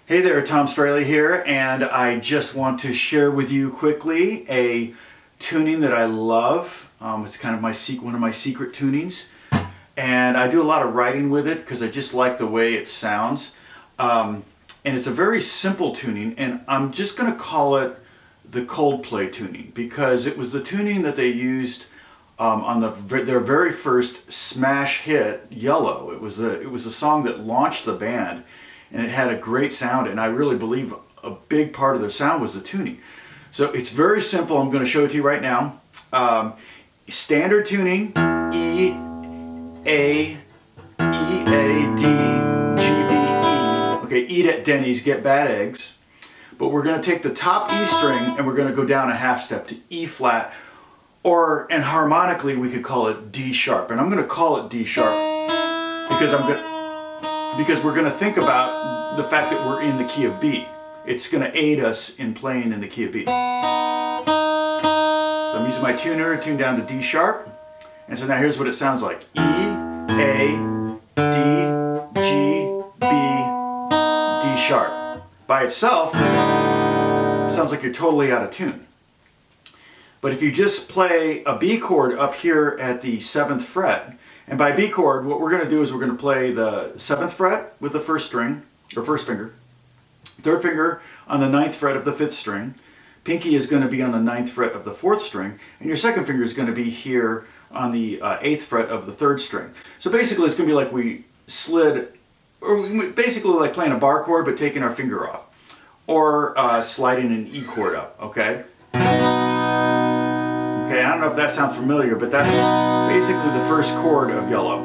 Hey there, Tom Strahle here, and I just want to share with you quickly a tuning that I love. It's kind of one of my secret tunings, and I do a lot of writing with it because I just like the way it sounds. And it's a very simple tuning, and I'm just going to call it the Coldplay tuning because it was the tuning that they used on their very first smash hit, Yellow. It was a song that launched the band. And it had a great sound, and I really believe a big part of their sound was the tuning. So it's very simple. I'm going to show it to you right now. Standard tuning, E, A, D, G, B, E. Okay, eat at Denny's, get bad eggs. But we're going to take the top E string and we're going to go down a half step to E flat, and harmonically we could call it D sharp. And I'm going to call it D sharp because we're going to think about the fact that we're in the key of B. It's going to aid us in playing in the key of B. So I'm using my tuner to tune down to D sharp. And so now here's what it sounds like. E, A, D, G, B, D sharp. By itself, it sounds like you're totally out of tune. But if you just play a B chord up here at the 7th fret, and by B chord, what we're going to do is we're going to play the 7th fret with the first string, or first finger, 3rd finger on the 9th fret of the 5th string, pinky is going to be on the 9th fret of the 4th string, and your 2nd finger is going to be here on the 8th fret of the 3rd string. So basically it's going to be like we slid, or basically like playing a bar chord but taking our finger off, or sliding an E chord up, okay? Okay, I don't know if that sounds familiar, but that's basically the first chord of Yellow.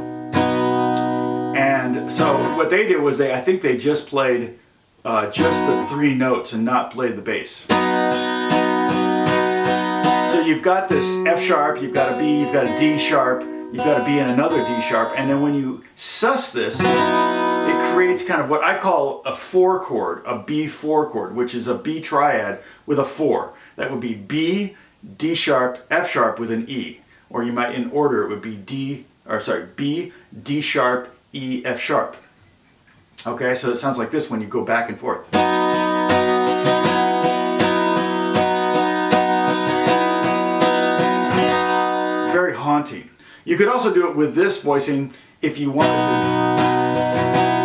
And so what they did was I think they just played just the 3 notes and not played the bass. So you've got this F sharp, you've got a B, you've got a D sharp, you've got a B and another D sharp, and then when you sus this, it creates kind of what I call a 4 chord, a B4 chord, which is a B triad with a 4. That would be B, D sharp, F sharp with an E. Or you might, in order, it would be B, D sharp, E, F sharp. Okay, so it sounds like this when you go back and forth. Very haunting. You could also do it with this voicing if you wanted to.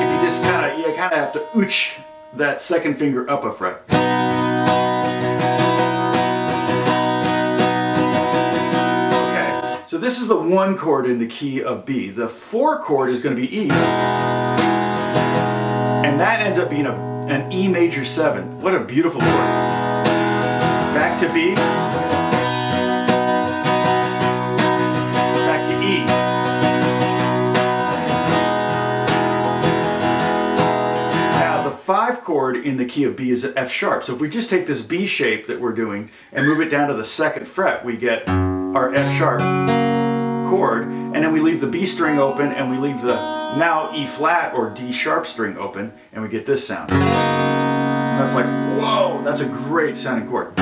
If you just kind of have to ooch that 2nd finger up a fret. So this is the 1 chord in the key of B. The 4 chord is going to be E. And that ends up being an E major 7. What a beautiful chord. Back to B. Back to E. Now the 5 chord in the key of B is an F sharp. So if we just take this B shape that we're doing and move it down to the 2nd fret, we get our F sharp chord, and then we leave the B string open and we leave the now E flat or D sharp string open, and we get this sound. And that's like, whoa, that's a great sounding chord.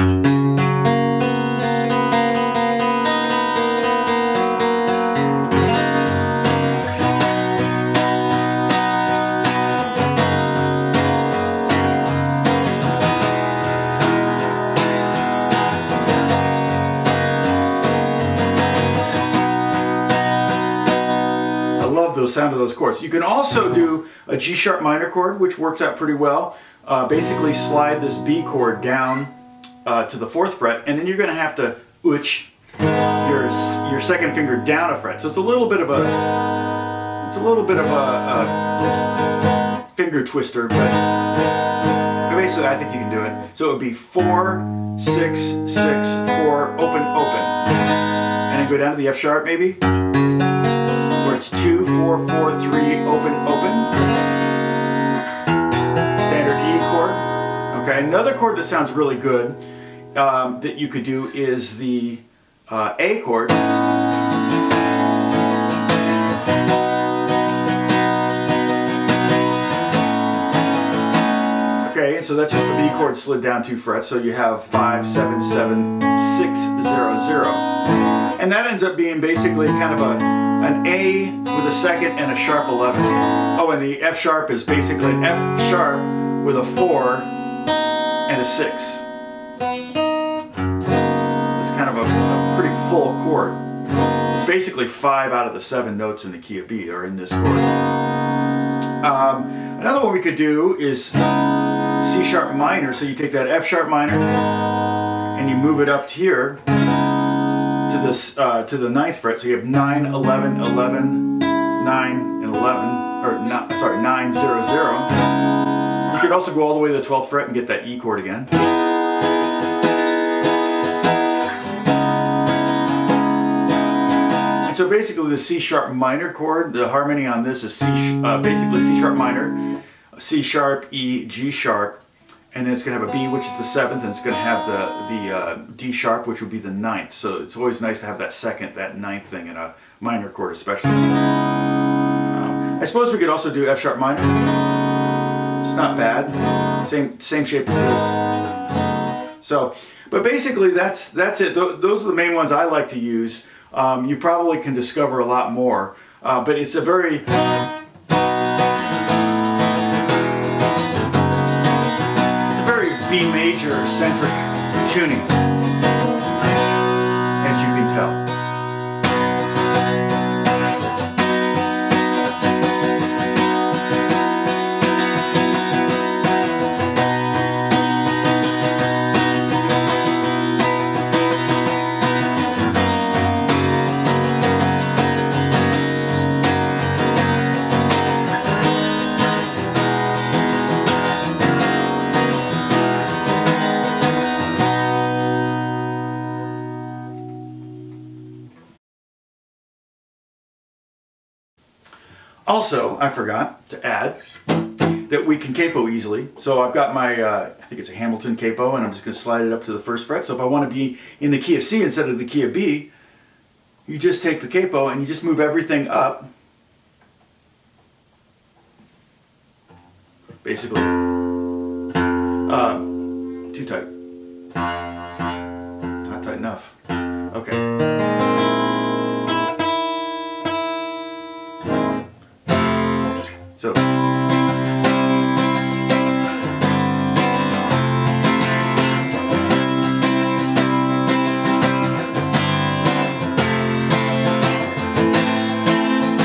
The sound of those chords. You can also do a G sharp minor chord, which works out pretty well. Basically slide this B chord down to the 4th fret, and then you're going to have to ooch your 2nd finger down a fret. So it's a little bit of a finger twister, but basically I think you can do it. So it would be 4, 6, 6, 4, open, open, and then go down to the F sharp maybe. It's 2, 4, 4, 3, open, open. Standard E chord. Okay, another chord that sounds really good that you could do is the A chord. Okay, so that's just the B chord slid down 2 frets, so you have 5, 7, 7, 6, 0, 0. And that ends up being basically kind of an A with a 2nd and a sharp 11. Oh, and the F sharp is basically an F sharp with a 4 and a 6. It's kind of a pretty full chord. It's basically 5 out of the 7 notes in the key of B are in this chord. Another one we could do is C sharp minor. So you take that F sharp minor and you move it up here to this to the 9th fret. So you have 9, 11, 11, 9, and 11, or not, sorry, 9, 0, 0. You could also go all the way to the 12th fret and get that E chord again. And so basically the C sharp minor chord, the harmony on this is basically C sharp minor, C sharp, E, G sharp, and then it's going to have a B, which is the 7th, and it's going to have the D sharp, which would be the 9th. So it's always nice to have that 2nd, that 9th thing in a minor chord especially. I suppose we could also do F sharp minor. It's not bad. Same shape as this. So, but basically that's it. Those are the main ones I like to use. You probably can discover a lot more, but it's a very B major centric tuning, as you can tell. Also, I forgot to add that we can capo easily. So I've got my, I think it's a Hamilton capo, and I'm just going to slide it up to the 1st fret. So if I want to be in the key of C instead of the key of B, you just take the capo and you just move everything up. Basically, too tight. Not tight enough. Okay. So, it's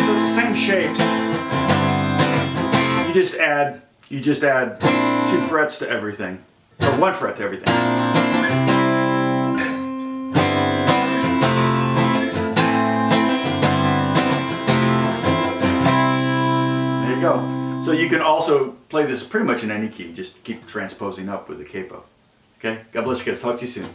the same shapes. You just add 2 frets to everything, or 1 fret to everything. Go. So you can also play this pretty much in any key, just keep transposing up with the capo. Okay? God bless you guys. Talk to you soon.